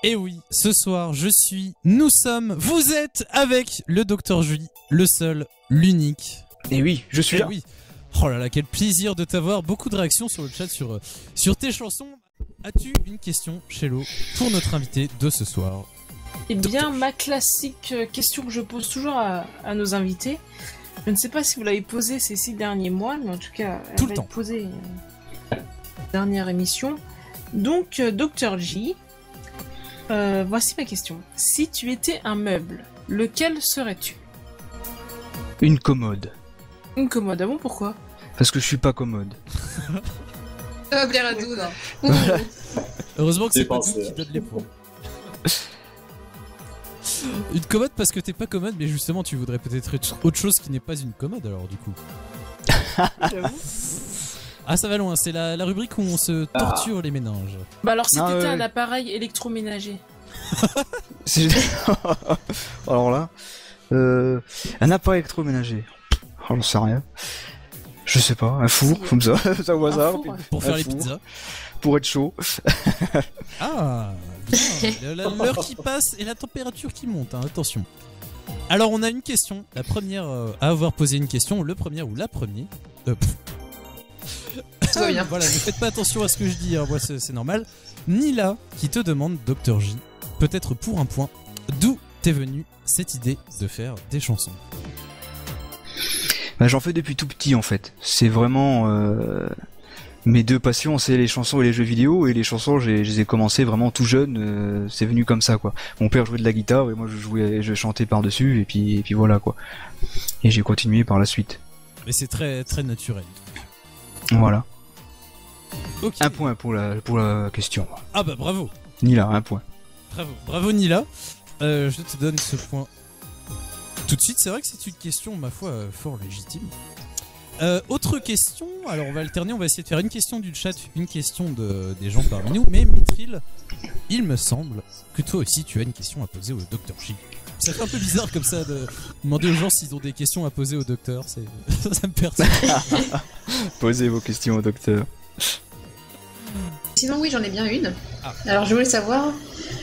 Et oui, ce soir, nous sommes, vous êtes avec le Dr J, le seul, l'unique. Et oui, je suis là. Oui. Oh là là, quel plaisir de t'avoir. Beaucoup de réactions sur le chat sur tes chansons. As-tu une question, Shello, pour notre invité de ce soir? Eh bien, ma classique question que je pose toujours à nos invités. Je ne sais pas si vous l'avez posée ces 6 derniers mois, mais en tout cas, elle va être posée dernière émission. Donc, Dr J, voici ma question. Si tu étais un meuble, lequel serais-tu? Une commode. Une commode, ah bon, pourquoi? Parce que je suis pas commode. Ça va plaire à Doud. Voilà. Heureusement que c'est pas Doud qui donne les points. Une commode parce que t'es pas commode, mais justement tu voudrais peut-être autre chose qui n'est pas une commode alors du coup. Ah ça va loin, c'est la rubrique où on se torture les méninges. Bah alors si t'étais un appareil électroménager. Alors là, un appareil électroménager. Oh, j'en sais rien. Je sais pas, un four, comme ça au hasard. Pour faire les pizzas. Pour être chaud. Ah, bien. L'heure qui passe et la température qui monte, hein, attention. Alors on a une question, la première à avoir posé une question, le premier ou la première. Tout va bien. Voilà, ne faites pas attention à ce que je dis, hein, moi c'est normal. Nila qui te demande, Dr J, peut-être pour un point, d'où t'es venue cette idée de faire des chansons? Bah, j'en fais depuis tout petit en fait. C'est vraiment mes deux passions, c'est les chansons et les jeux vidéo. Et les chansons, je les ai commencé vraiment tout jeune. C'est venu comme ça quoi. Mon père jouait de la guitare et moi je chantais par dessus et puis voilà quoi. Et j'ai continué par la suite. Mais c'est très très naturel. Voilà. Okay. Un point pour la question. Ah bah bravo. Nila, un point. Bravo Nila. Je te donne ce point. Tout de suite, c'est vrai que c'est une question, ma foi, fort légitime. Autre question, alors on va alterner, on va essayer de faire une question du chat, une question des gens parmi nous, mais Mithril, il me semble que toi aussi tu as une question à poser au Dr J. Ça fait un peu bizarre comme ça de demander aux gens s'ils ont des questions à poser au docteur, ça me perturbe. Posez vos questions au docteur. Sinon oui, j'en ai bien une. Alors je voulais savoir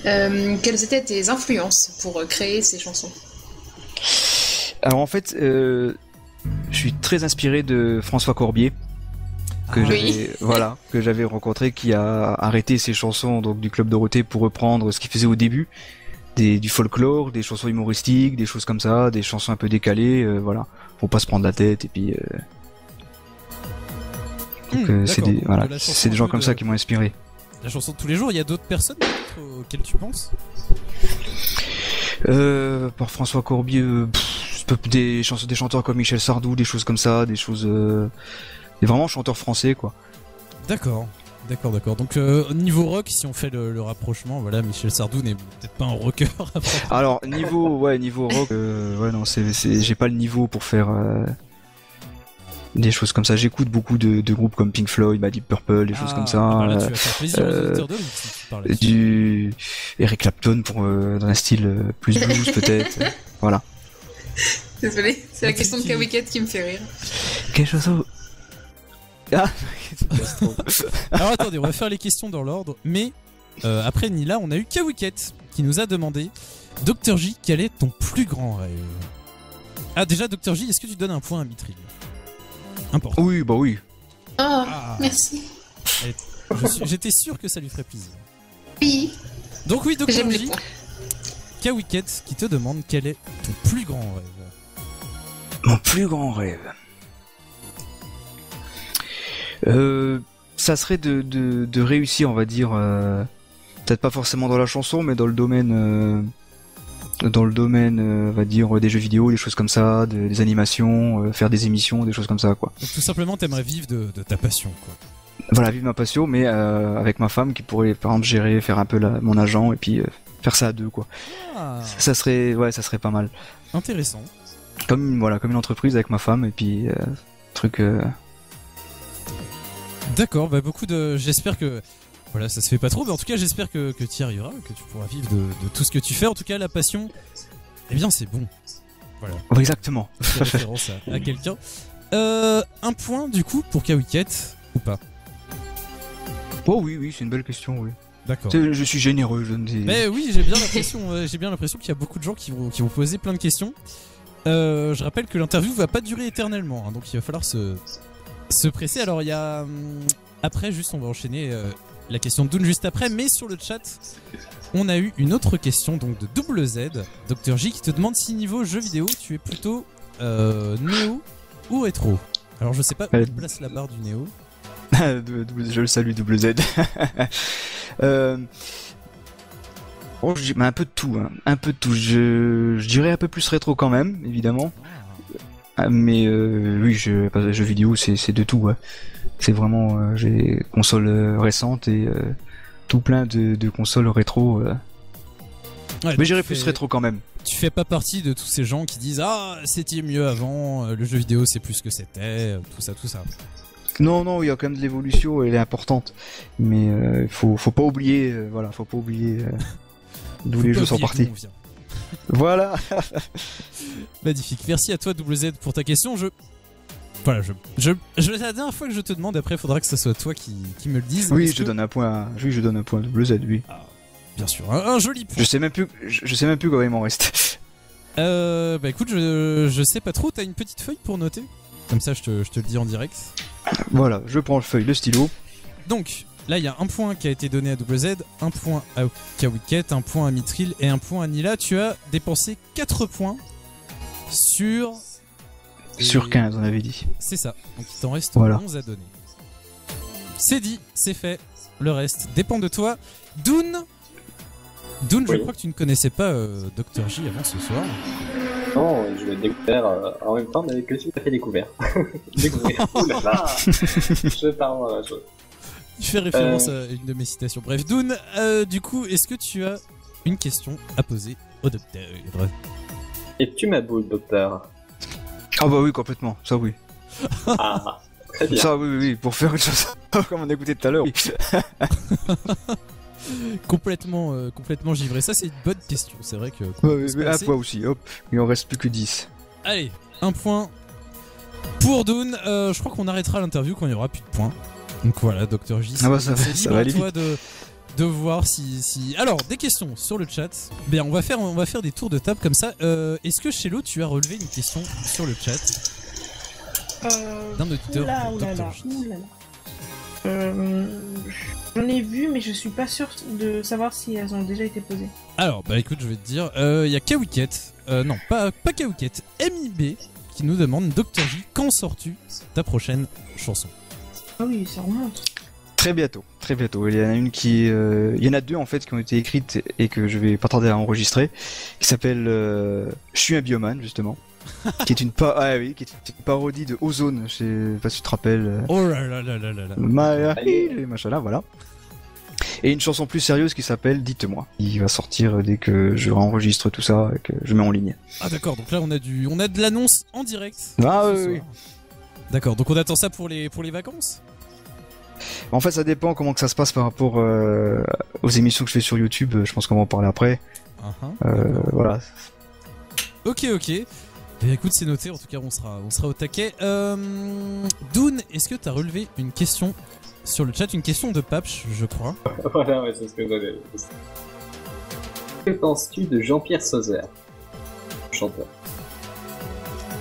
quelles étaient tes influences pour créer ces chansons. Alors en fait, je suis très inspiré de François Corbier, que j'avais rencontré, qui a arrêté ses chansons donc du Club Dorothée pour reprendre ce qu'il faisait au début, du folklore, des chansons humoristiques, des choses comme ça, des chansons un peu décalées, voilà, pour pas se prendre la tête et puis. Donc c'est des gens comme ça qui m'ont inspiré. La chanson de tous les jours, il y a d'autres personnes auxquelles tu penses? Par François Corbier, des chanteurs comme Michel Sardou, des choses comme ça, des choses, des vraiment chanteurs français quoi. D'accord. Donc niveau rock, si on fait le rapprochement, voilà, Michel Sardou n'est peut-être pas un rocker. Alors niveau rock, non, j'ai pas le niveau pour faire des choses comme ça. J'écoute beaucoup de groupes comme Pink Floyd, Deep Purple, des choses comme ça. Voilà, tu vas faire plaisir aux auditeurs de l'autre, si tu parles du Eric Clapton pour dans un style plus blues peut-être. Voilà. Désolé, c'est la question de Kawiket qui me fait rire. Quelque chose. Ah. Alors attendez, on va faire les questions dans l'ordre, mais après Nila, on a eu Kawiket qui nous a demandé, Dr J, quel est ton plus grand rêve? Ah déjà, Dr J, est-ce que tu donnes un point à Mithril? Important. Oui, bah oui. Oh, merci. J'étais sûr que ça lui ferait plaisir. Oui. Donc oui, Dr J, Kawiket qui te demande quel est ton plus grand rêve? Mon plus grand rêve, ça serait de réussir, on va dire, peut-être pas forcément dans la chanson, mais dans le domaine, on va dire, des jeux vidéo, des choses comme ça, des animations, faire des émissions, des choses comme ça, quoi. Donc tout simplement, t'aimerais vivre de ta passion, quoi. Voilà, vivre ma passion, mais avec ma femme qui pourrait, par exemple, gérer, faire un peu mon agent et puis faire ça à deux, quoi. Ça serait pas mal. Intéressant. Comme une entreprise avec ma femme et puis truc. D'accord, bah j'espère que voilà, ça se fait pas trop, mais en tout cas j'espère que tu y arriveras, que tu pourras vivre de tout ce que tu fais. En tout cas la passion, eh bien c'est bon. Voilà. Exactement. C'est référence à quelqu'un. Un point du coup pour Kawiket ou pas? Oh oui, c'est une belle question, oui. D'accord. Je suis généreux, je ne sais. Mais oui, j'ai bien l'impression qu'il y a beaucoup de gens qui vont poser plein de questions. Je rappelle que l'interview va pas durer éternellement, hein, donc il va falloir se presser. Alors il y a après, juste on va enchaîner la question de Dune juste après, mais sur le chat, on a eu une autre question donc de Double Z, Dr J, qui te demande si niveau jeu vidéo, tu es plutôt néo ou rétro. Alors je sais pas où place la barre du néo. Je le salue, Double Z. Un peu de tout, hein. Un peu de tout. Je dirais un peu plus rétro quand même, évidemment. Mais oui, jeux vidéo, c'est de tout. Ouais. C'est vraiment, j'ai consoles récentes et tout plein de consoles rétro. Ouais, mais j'irais plus rétro quand même. Tu fais pas partie de tous ces gens qui disent ah c'était mieux avant, le jeu vidéo c'est plus ce que c'était, tout ça. Non, il y a quand même de l'évolution, elle est importante. Mais faut pas oublier, faut pas oublier d'où les jeux sont partis. Voilà. Magnifique. Merci à toi Double Z pour ta question. La dernière fois que je te demande, après il faudra que ce soit toi qui me le dise. Oui, je donne un point. Oui, je donne un point à Double Z, oui. Ah, bien sûr, un joli point. Je sais même plus comment il m'en reste. Écoute, je sais pas trop. T'as une petite feuille pour noter? Comme ça, je te le dis en direct. Voilà, je prends le stylo. Donc, là, il y a un point qui a été donné à Double Z, un point à Kawiket, un point à Mithril et un point à Nila. Tu as dépensé 4 points sur 15, on avait dit. C'est ça. Donc, il t'en reste 11 à donner. C'est dit, c'est fait. Le reste dépend de toi. Dune, je crois que tu ne connaissais pas Dr J avant ce soir. Non, je l'ai découvert en même temps que tu m'as fait découvrir. Ouh là là. Je parle dans la chose. Tu fais référence à une de mes citations. Bref, Dune, du coup, est-ce que tu as une question à poser au docteur? Et tu m'as boule, docteur? Ah bah oui, complètement, ça oui. Ah, très bien. Ça oui, pour faire une chose comme on a écouté tout à l'heure. Oui. complètement givré. Ça, c'est une bonne question. C'est vrai que. Un point aussi, hop. Il en reste plus que 10. Allez, un point pour Dune. Je crois qu'on arrêtera l'interview quand il n'y aura plus de points. Donc voilà, Dr J. Ça va aller toi de voir si. Alors, des questions sur le chat. Bien, on va faire des tours de table comme ça. Est-ce que Shello, tu as relevé une question sur le chat d'un auditeur Dr J? J'en ai vu, mais je suis pas sûr de savoir si elles ont déjà été posées. Alors, écoute, je vais te dire, il y a Kawiket, non, pas Kawiket, MIB, qui nous demande, Dr J, quand sors-tu ta prochaine chanson? Ah oui, ça remonte. Très bientôt. Il y en a une il y en a deux en fait qui ont été écrites et que je vais pas tarder à enregistrer, qui s'appelle Je suis un biomane justement. qui est une parodie de Ozone, je sais pas si tu te rappelles. Oh là là là là là là. Machin là, voilà. Et une chanson plus sérieuse qui s'appelle Dites-moi. Il va sortir dès que je enregistre tout ça et que je mets en ligne. Ah d'accord, donc là on a de l'annonce en direct. Ah oui. D'accord, donc on attend ça pour les vacances? En fait, ça dépend comment que ça se passe par rapport aux émissions que je fais sur YouTube. Je pense qu'on va en parler après. Voilà. Ok. Et écoute, c'est noté. En tout cas, on sera au taquet. Dune, est-ce que t'as relevé une question sur le chat, une question de Papch, je crois. Voilà, ouais, c'est ce que j'avais. Que penses-tu de Jean-Pierre Sauzet, chanteur?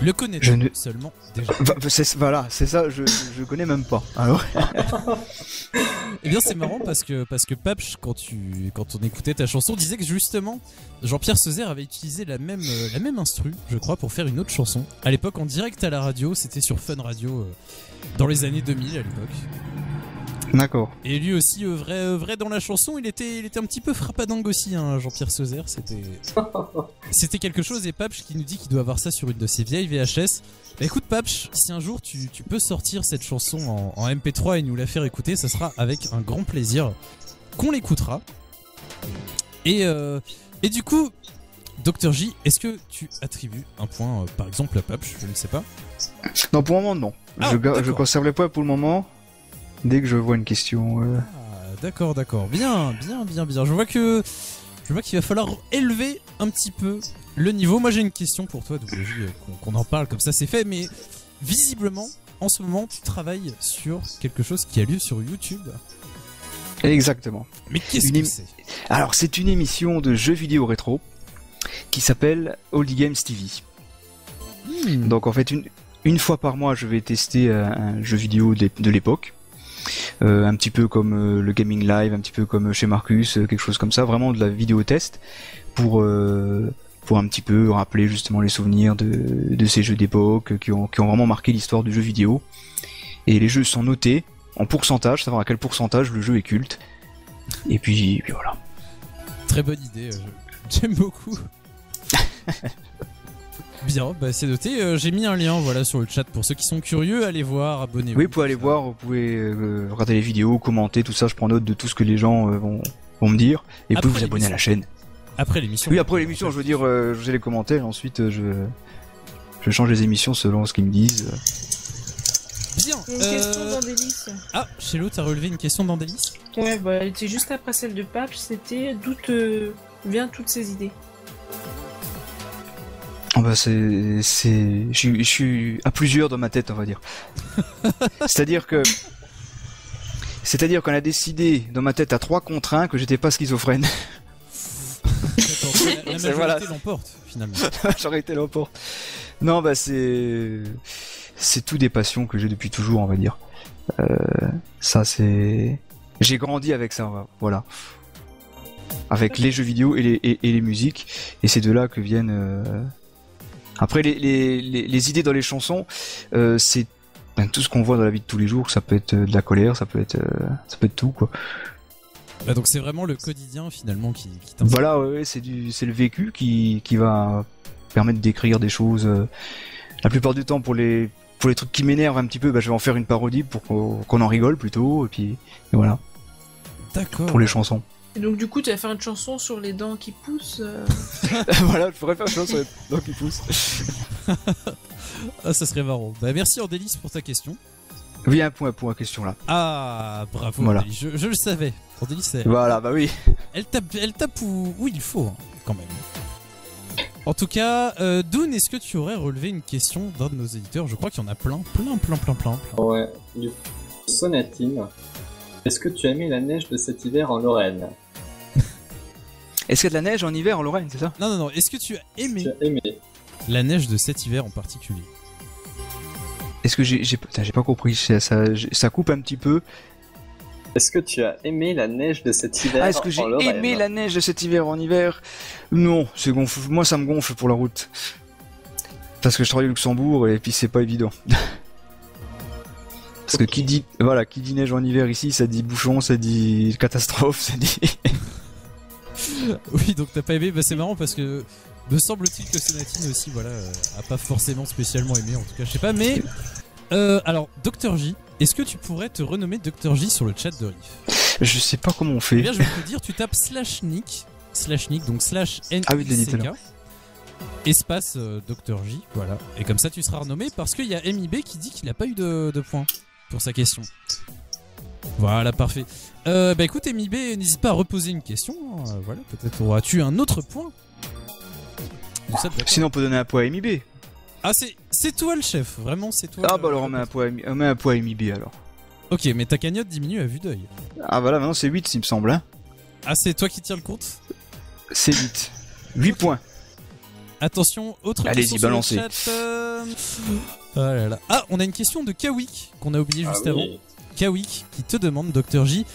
Le connais-tu seulement déjà? Voilà, c'est ça, je connais même pas. Alors. Eh bien, c'est marrant parce que Papch, quand on écoutait ta chanson, disait que justement Jean-Pierre Sauzet avait utilisé la même instru, je crois, pour faire une autre chanson. À l'époque, en direct à la radio, c'était sur Fun Radio dans les années 2000 à l'époque. D'accord. Et lui aussi vrai dans la chanson, il était un petit peu frappadingue aussi, hein, Jean-Pierre Sauzet. C'était quelque chose. Et Papch qui nous dit qu'il doit avoir ça sur une de ses vieilles VHS. Bah écoute Papch, si un jour tu peux sortir cette chanson en MP3 et nous la faire écouter, ça sera avec un grand plaisir qu'on l'écoutera. Et du coup, Dr J, est-ce que tu attribues un point par exemple à Papch? Je ne sais pas. Non, pour le moment non. Je conserve les points pour le moment. Dès que je vois une question. D'accord. Bien. Je vois qu'il va falloir élever un petit peu le niveau. Moi j'ai une question pour toi, WJ, qu'on en parle comme ça, c'est fait, mais visiblement, en ce moment, tu travailles sur quelque chose qui a lieu sur YouTube. Exactement. Mais qu'est-ce que c'est? Alors, c'est une émission de jeux vidéo rétro qui s'appelle Oldie Games TV. Donc, en fait, une fois par mois, je vais tester un jeu vidéo de l'époque. Un petit peu comme le Gaming Live, un petit peu comme chez Marcus, quelque chose comme ça. Vraiment de la vidéo test pour un petit peu rappeler justement les souvenirs de ces jeux d'époque qui ont vraiment marqué l'histoire du jeu vidéo. Et les jeux sont notés en pourcentage, savoir à quel pourcentage le jeu est culte. Et puis voilà. Très bonne idée, j'aime beaucoup. Bien, bah c'est noté. J'ai mis un lien voilà sur le chat pour ceux qui sont curieux. Allez voir, abonnez-vous. Oui, vous pouvez aller voir, vous pouvez regarder les vidéos, commenter, tout ça. Je prends note de tout ce que les gens vont me dire. Et vous pouvez vous abonner à la chaîne. Après l'émission. Oui, après l'émission, je veux dire, j'ai les commentaires. Ensuite, je change les émissions selon ce qu'ils me disent. Bien. Une question d'Andélis. Ah, Chello, t'as relevé une question d'Andélis? Ouais, bah elle était juste après celle de Patch. C'était d'où te viennent toutes ces idées? Oh bah je suis à plusieurs dans ma tête, on va dire. C'est-à-dire qu'on a décidé dans ma tête à 3 contre 1 que j'étais pas schizophrène. La majorité l'emporte finalement. La majorité l'emporte. Non, bah c'est tout des passions que j'ai depuis toujours, on va dire. J'ai grandi avec ça, voilà. Avec les jeux vidéo et les musiques, et c'est de là que viennent. Après les idées dans les chansons, c'est tout ce qu'on voit dans la vie de tous les jours. Ça peut être de la colère, ça peut être tout quoi. Bah donc c'est vraiment le quotidien finalement qui t'inspire. Voilà, ouais, c'est le vécu qui va permettre d'écrire des choses. La plupart du temps pour les trucs qui m'énervent un petit peu, bah, je vais en faire une parodie pour qu'on en rigole plutôt, et voilà. D'accord. Pour les chansons. Et donc du coup, tu vas faire une chanson sur les dents qui poussent. Voilà, je pourrais faire une chanson sur les dents qui poussent. Ah, ça serait marrant. Bah merci Andélis pour ta question. Oui, un point pour la question là. Ah, bravo voilà. Andélis, je le savais. Andélis, voilà, bah oui. Elle tape où il faut, hein, quand même. En tout cas, Dune, est-ce que tu aurais relevé une question d'un de nos éditeurs? Je crois qu'il y en a plein. Ouais, du coup, Sonatine, est-ce que tu as aimé la neige de cet hiver en Lorraine? Est-ce qu'il y a de la neige en hiver en Lorraine, c'est ça? Non, est-ce que tu as aimé la neige de cet hiver en particulier? Est-ce que j'ai pas compris, ça coupe un petit peu. Est-ce que tu as aimé la neige de cet hiver en Lorraine? Est-ce que j'ai aimé la neige de cet hiver en hiver? Non, c'est gonfle. Moi, ça me gonfle pour la route. Parce que je travaille au Luxembourg et puis c'est pas évident. Parce que qui dit neige en hiver ici, ça dit bouchon, ça dit catastrophe, ça dit... Oui, donc t'as pas aimé, bah c'est marrant parce que me semble-t-il que Sonatine aussi, voilà, a pas forcément spécialement aimé, en tout cas, je sais pas, mais... alors, Dr J, est-ce que tu pourrais te renommer Dr J sur le chat de Riff? Je sais pas comment on fait. Eh bien, je vais te dire, tu tapes /nick, donc /NICK, espace Dr J, voilà. Et comme ça, tu seras renommé parce qu'il y a MIB qui dit qu'il a pas eu de points pour sa question. Voilà, parfait. Bah écoute, MIB, n'hésite pas à reposer une question. Voilà, peut-être auras-tu un autre point. Sinon, on peut donner un point à MIB. Ah, c'est toi le chef, vraiment, c'est toi. Ah, bah alors on met un point à MIB alors. Ok, mais ta cagnotte diminue à vue d'œil. Ah, bah là, maintenant c'est 8, il me semble. Hein. Ah, c'est toi qui tiens le compte? C'est 8. 8 points. Attention, autre question. Allez-y, balancez. Oh là là. Ah, on a une question de Kawik qu'on a oublié juste avant. Kawik qui te demande, Dr J,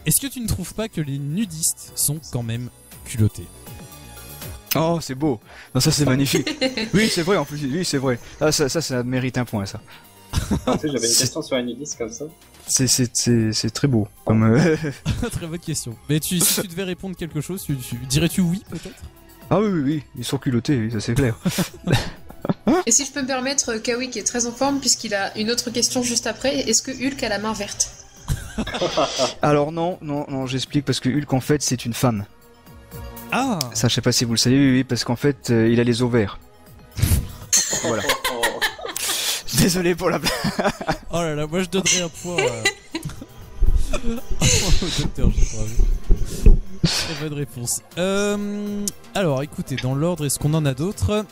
est-ce que tu ne trouves pas que les nudistes sont quand même culottés? Oh, c'est beau. Non, ça c'est magnifique. Oui, c'est vrai en plus. Oui, c'est vrai. Ah, ça mérite un point, ça. En fait, j'avais une question sur un nudiste comme ça. C'est très beau. Comme Très bonne question. Mais si tu devais répondre quelque chose, dirais-tu oui peut-être? Ah oui, ils sont culottés, oui, ça c'est clair. Et si je peux me permettre, Kawik est très en forme puisqu'il a une autre question juste après. Est-ce que Hulk a la main verte? Alors non, j'explique parce que Hulk en fait c'est une femme. Ah. Ça, je sais pas si vous le savez, oui, parce qu'en fait il a les os verts. Voilà. Désolé pour la blague. Oh là là, moi je donnerais un point au docteur, je crois. Très bonne réponse. Alors écoutez, dans l'ordre, est-ce qu'on en a d'autres?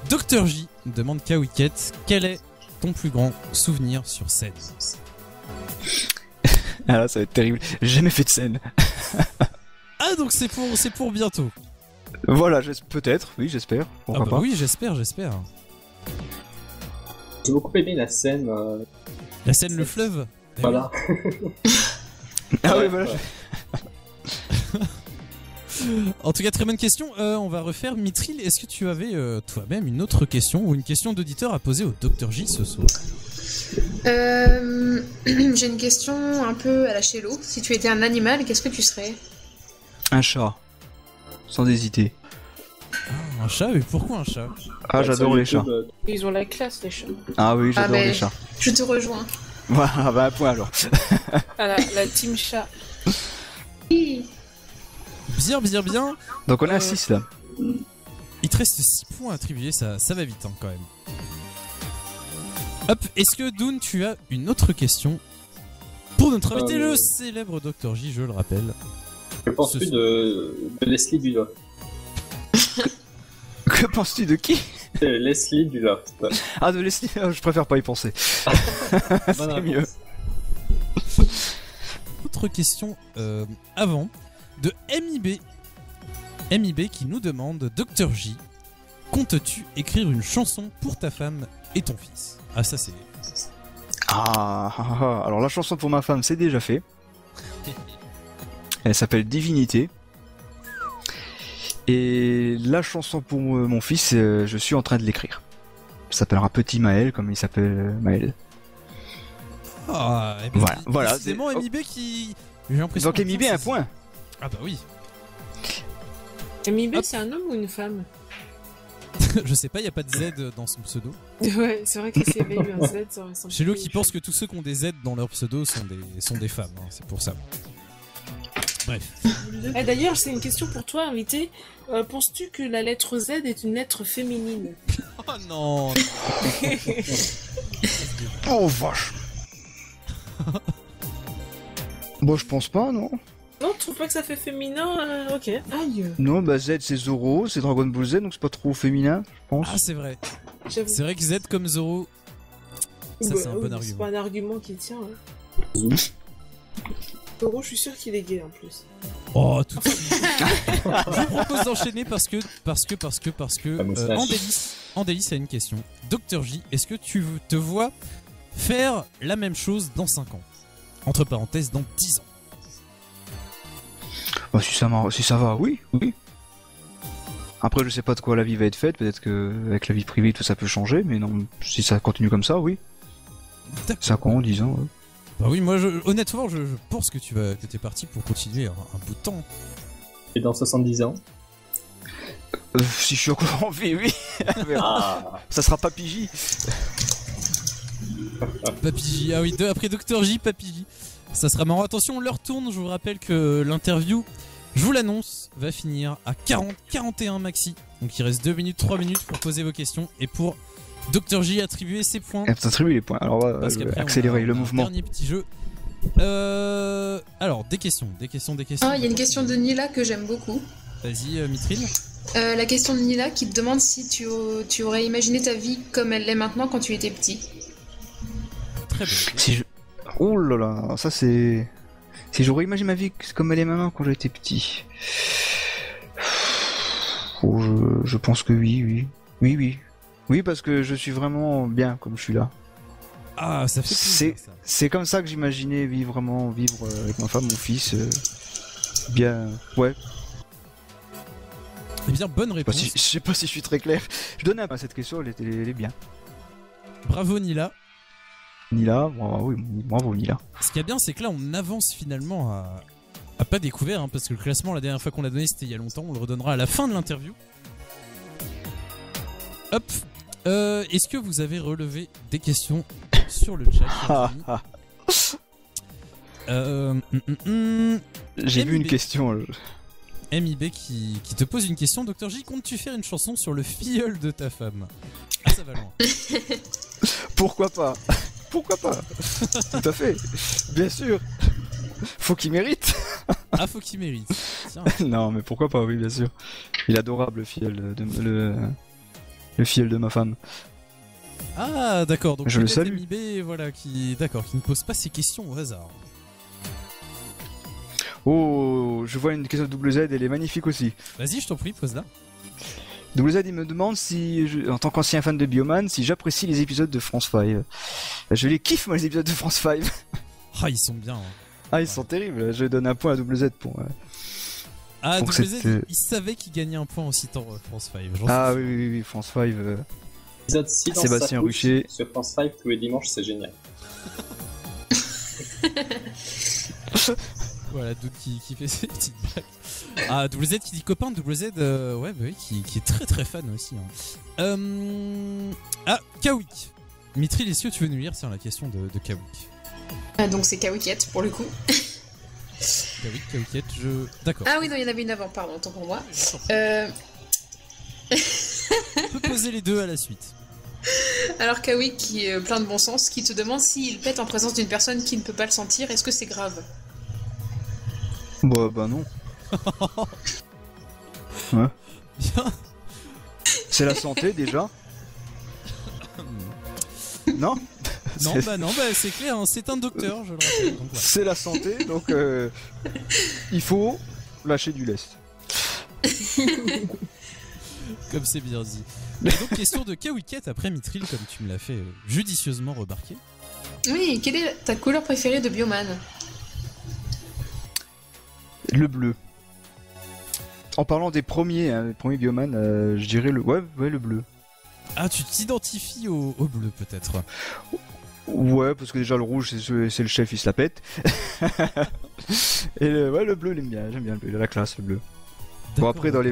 Dr J demande Kawiket, quel est ton plus grand souvenir sur scène? Ah là, ça va être terrible. J'ai jamais fait de scène. Ah, donc c'est pour bientôt. Voilà, peut-être, oui, j'espère. Pourquoi pas. Oui, j'espère. J'ai beaucoup aimé la scène. La scène Le Fleuve. Voilà. Ah oui, voilà. En tout cas, très bonne question. On va refaire. Mithril, est-ce que tu avais toi-même une autre question ou une question d'auditeur à poser au Dr J ce soir? J'ai une question un peu à la Chélo. Si tu étais un animal, qu'est-ce que tu serais? Un chat. Sans hésiter. Ah, un chat? Mais pourquoi un chat? Ah, j'adore les chats. Ils ont la classe, les chats. Ah oui, j'adore les chats. Je te rejoins. Voilà, bah un point alors. Ah, la team chat. Oui. Bien. Donc on est à 6 là. Il te reste 6 points attribués, ça va vite hein, quand même. Hop, est-ce que Doon, tu as une autre question pour notre invité, le célèbre Dr J, je le rappelle. Que penses-tu de Leslie du Loft? Que penses-tu de qui? Leslie du Loft. Ah, de Leslie, je préfère pas y penser. C'est mieux. Autre question avant de MIB. MIB qui nous demande: Dr J, comptes-tu écrire une chanson pour ta femme et ton fils? Ah, ça c'est. Alors la chanson pour ma femme, c'est déjà fait. Elle s'appelle Divinité. Et la chanson pour mon fils, je suis en train de l'écrire. Ça s'appellera Petit Maël, comme il s'appelle Maël. Ah, ben voilà. Décidément, MIB qui. J'ai l'impression. Donc MIB un point. Ah bah oui. MIB, c'est un homme ou une femme? Je sais pas, y a pas de Z dans son pseudo. Ouais, c'est vrai que s'il y avait eu un Z, ça aurait semblé. Chez Lo qui pense que tous ceux qui ont des Z dans leur pseudo sont des femmes, hein, c'est pour ça. Bref. D'ailleurs, c'est une question pour toi, invité. Penses-tu que la lettre Z est une lettre féminine? Oh non. Oh vache. Bon, je pense pas, non. Non, tu trouves pas que ça fait féminin? Ok. Aïe. Non, bah Z c'est Zoro, c'est Dragon Ball Z, donc c'est pas trop féminin, je pense. Ah, c'est vrai. J'avoue. C'est vrai que Z comme Zoro, ça c'est un bon C'est argument. pas un argument qui tient. Zoro, je suis sûr qu'il est gay en plus. Oh, tout de suite. Je vous propose d'enchaîner parce que Andélis a une question. Dr J, est-ce que tu te vois faire la même chose dans 5 ans? Entre parenthèses, dans 10 ans. Bah, si ça va, oui. Après, je sais pas de quoi la vie va être faite, peut-être que avec la vie privée tout ça peut changer, mais non, si ça continue comme ça, oui. 5 ans, 10 ans, ouais. Bah oui, moi honnêtement, je pense que t'es parti pour continuer un bout de temps. Et dans 70 ans? Si je suis encore en vie, oui. Ça sera Papy J. Papy J, ah oui, après Dr J, Papy J. Ça sera marrant. Attention, l'heure tourne. Je vous rappelle que l'interview, je vous l'annonce, va finir à 41 maxi. Donc il reste 2 minutes, 3 minutes pour poser vos questions et pour Dr J attribuer ses points. Attribuer les points. Alors on va accélérer le mouvement. Dernier petit jeu. Alors des questions. Ah, il y a une question de Nila que j'aime beaucoup. Vas-y, Mithril. La question de Nila qui te demande si tu aurais imaginé ta vie comme elle l'est maintenant quand tu étais petit. Très bien. Oh là là, ça c'est... Si j'aurais imaginé ma vie comme elle est maintenant quand j'étais petit... Oh, je pense que oui. Oui, parce que je suis vraiment bien comme je suis là. Ah, ça fait plaisir, ça. C'est comme ça que j'imaginais vivre avec ma femme, mon fils. Bien... Ouais. Eh bien, bonne réponse. Je sais pas si je suis très clair. Je donnais un peu à cette question, elle est bien. Bravo Nila. Nila, oui, bravo Nila. Ce qui est bien, c'est que là, on avance finalement à pas découvert, hein, parce que le classement, la dernière fois qu'on l'a donné, c'était il y a longtemps. On le redonnera à la fin de l'interview. Hop. Est-ce que vous avez relevé des questions sur le chat? J'ai vu une question. MIB qui te pose une question. Dr J, comptes-tu faire une chanson sur le filleul de ta femme? Ah, ça va loin. Pourquoi pas? Tout à fait. Bien sûr. Faut qu'il mérite. Ah, faut qu'il mérite. Tiens. Non, mais pourquoi pas, oui, bien sûr. Il est adorable, le filleul de ma femme. Ah, d'accord. Donc je le salue. MIB, voilà, qui ne pose pas ces questions au hasard. Oh, je vois une question de WZ, elle est magnifique aussi. Vas-y, je t'en prie, pose-la. WZ, il me demande si, en tant qu'ancien fan de Bioman, si j'apprécie les épisodes de France 5. Je les kiffe, moi, les épisodes de France 5. Ah, ils sont bien. Hein. Ah, ils sont terribles. Je donne un point à WZ pour... Ah, pour WZ, il savait qu'il gagnait un point en citant France 5. Ah oui, France 5. Épisode 6 dans Sébastien sa couche Rucher. sur France 5 tous les dimanches, c'est génial. Voilà, Doud qui fait ses petites blagues. Ah, WZ qui dit copain, WZ, ouais, bah oui, qui est très très fan aussi. Hein. Ah, Kawik. Mithril, est-ce que tu veux nous lire sur la question de Kawik? Donc c'est Kawiket pour le coup. Kawiket, D'accord. Ah oui, non, il y en avait une avant, pardon, autant pour moi. On peut poser les deux à la suite. Alors Kawik, qui est plein de bon sens, qui te demande s'il pète en présence d'une personne qui ne peut pas le sentir, est-ce que c'est grave? Bah non. Ouais. Bien. C'est la santé déjà. Non. Non, c'est clair, hein, c'est un docteur, je le rappelle. Donc, voilà. C'est la santé, donc il faut lâcher du lest. Comme c'est bien dit. Et donc, question de Kawiket après Mithril, comme tu me l'as fait judicieusement remarquer. Oui, quelle est ta couleur préférée de Bioman? Le bleu. En parlant des premiers Bioman, je dirais le bleu. Ah, tu t'identifies au bleu peut-être. Ouais, parce que déjà le rouge c'est le chef, il se la pète. Et le bleu, j'aime bien le bleu, il a la classe le bleu. Bon après dans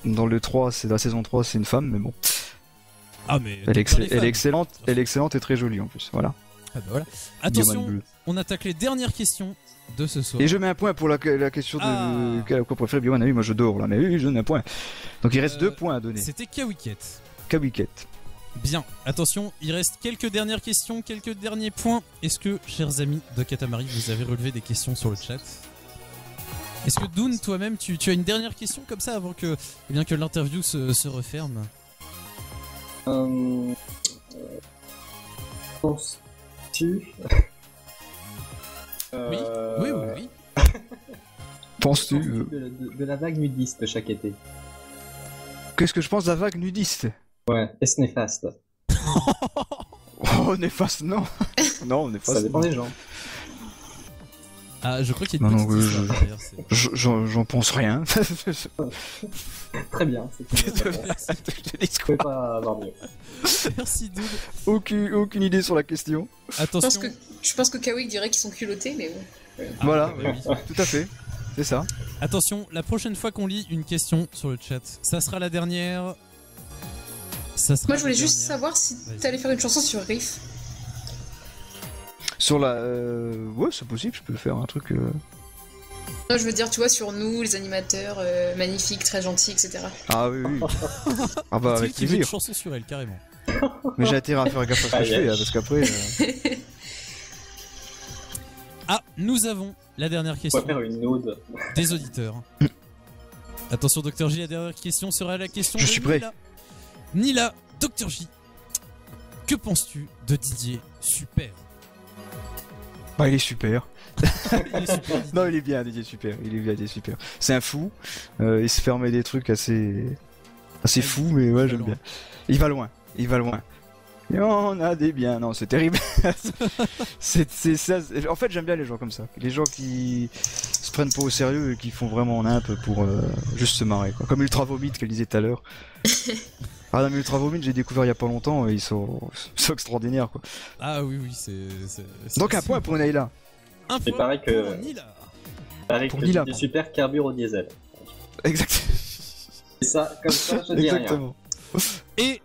dans le 3, c'est la saison 3, c'est une femme, mais bon. Ah mais elle est excellente et très jolie en plus, voilà. Ah bah voilà. Attention, on attaque les dernières questions de ce soir. Et je mets un point pour la question de quoi préfère Bioman. Ah oui, moi je dors là, mais oui, je donne un point. Donc il reste 2 points à donner. C'était Kawiket. Bien, attention, il reste quelques dernières questions, quelques derniers points. Est-ce que, chers amis de Katamari, vous avez relevé des questions sur le chat? Est-ce que Doon, toi-même, tu as une dernière question comme ça avant que l'interview se referme? Penses-tu Oui. Penses-tu de la vague nudiste chaque été? Qu'est-ce que je pense de la vague nudiste? Ouais, est-ce néfaste? Oh, néfaste, non. Non, néfaste. Ça dépend des gens. Ah, je crois qu'il y a une petite histoire derrière. J'en pense rien. Très bien. Je peux pas avoir mieux. Merci, Doud. Aucune idée sur la question. Attention. Je pense que Kawik dirait qu'ils sont culottés, mais bon. Voilà, oui. Tout à fait. C'est ça. Attention, la prochaine fois qu'on lit une question sur le chat, ça sera la dernière. Moi, je voulais juste savoir si t'allais faire une chanson sur Riff. Sur la... Ouais, c'est possible, je peux faire un truc... Non, je veux dire, tu vois, sur nous, les animateurs, magnifiques, très gentils, etc. Ah oui. Ah bah, avec plaisir. Une chanson sur elle, carrément. Mais j'ai intérêt à faire gaffe à ce que je fais, parce qu'après... Ah, nous avons la dernière question. On va faire une ode des auditeurs. Attention, Dr J, la dernière question sera la question je de suis prêt. Nila, Dr J, que penses-tu de Didier Super? Bah, il est super. Il est super. Non, il est bien, Didier Super. Super. C'est un fou. Il se permet des trucs assez fous, mais ouais, j'aime bien. Il va loin. Et on a des biens. Non, c'est terrible. c'est ça. En fait, j'aime bien les gens comme ça. Les gens qui se prennent pas au sérieux et qui font vraiment nimp pour juste se marrer, quoi. Comme Ultra Vomit qu'elle disait tout à l'heure. Ah non, mais Ultra Vomit, j'ai découvert il y a pas longtemps et ils sont extraordinaires, quoi. Ah oui, c'est donc un point pour Naila. Un point pareil que pour Nila. Pareil que Didier Super carbure au diesel. Exactement. Et ça, comme ça, je dis rien. Et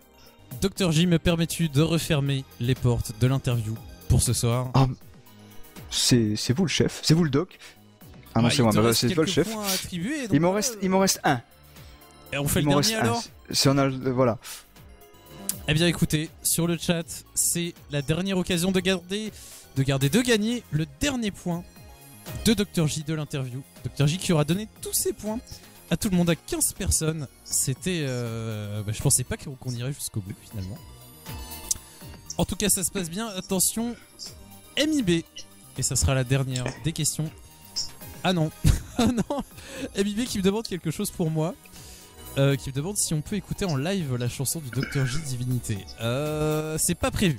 Dr J, me permets-tu de refermer les portes de l'interview pour ce soir? Ah, c'est vous le chef, c'est vous le doc. Ah non, c'est moi, c'est toi le chef. Il m'en reste un. Et on fait le dernier alors? Si on a voilà. Eh bien écoutez, sur le chat, c'est la dernière occasion de gagner le dernier point de Dr J de l'interview. Dr J qui aura donné tous ses points à tout le monde, à 15 personnes. C'était... je pensais pas qu'on irait jusqu'au bout finalement. En tout cas, ça se passe bien. Attention, MIB. Et ça sera la dernière des questions. Ah non. Ah non. MIB qui me demande quelque chose pour moi. Qui me demande si on peut écouter en live la chanson du Dr J Divinité. C'est pas prévu.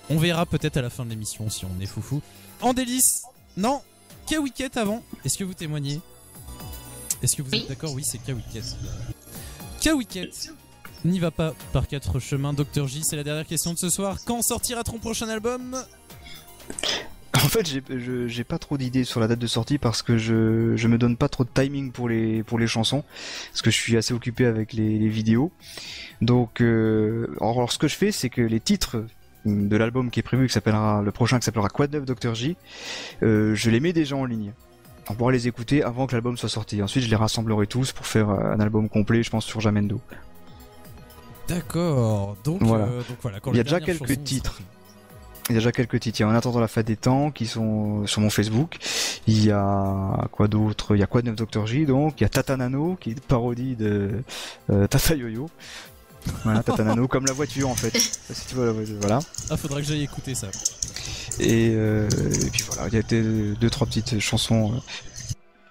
On verra peut-être à la fin de l'émission si on est foufou. En délice. Non. Kawiket avant. Est-ce que vous témoignez? Est-ce que vous êtes d'accord? Oui, c'est Kawiket. Kawiket n'y va pas par 4 chemins. Dr J, c'est la dernière question de ce soir. Quand sortira ton prochain album? En fait, j'ai pas trop d'idées sur la date de sortie parce que je me donne pas trop de timing pour les chansons, parce que je suis assez occupé avec les vidéos. Donc, alors ce que je fais, c'est que les titres de l'album qui est prévu, le prochain qui s'appellera Quoi de neuf Dr J, je les mets déjà en ligne. On pourra les écouter avant que l'album soit sorti. Ensuite, je les rassemblerai tous pour faire un album complet, je pense, sur Jamendo. D'accord. Donc voilà. Quand il y a déjà quelques titres. Il y a déjà quelques titres. Il y a En attendant la fin des temps qui sont sur mon Facebook. Il y a quoi d'autre? Il y a Quoi de neuf Dr J, donc. Il y a Tata Nano qui est une parodie de Tata Yo-Yo. Voilà, Tata Nano, comme la voiture en fait. Si tu vois la voiture, voilà. Ah, faudra que j'aille écouter ça. Et puis voilà, il y a 2-3 petites chansons.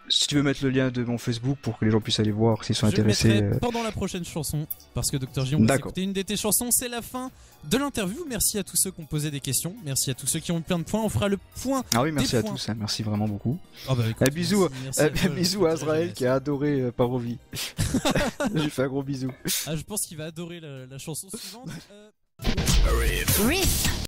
Si tu veux mettre le lien de mon Facebook pour que les gens puissent aller voir s'ils sont intéressés. Je le mettrai pendant la prochaine chanson, parce que Dr J, on va écouter une de tes chansons. C'est la fin de l'interview. Merci à tous ceux qui ont posé des questions. Merci à tous ceux qui ont eu plein de points. On fera le point. Ah oui, merci à tous. Hein. Merci vraiment beaucoup. Oh bah, écoute, bisous, bisous à Azrael qui a adoré Parovi. J'ai fait un gros bisou. Ah, je pense qu'il va adorer la chanson suivante. Riff.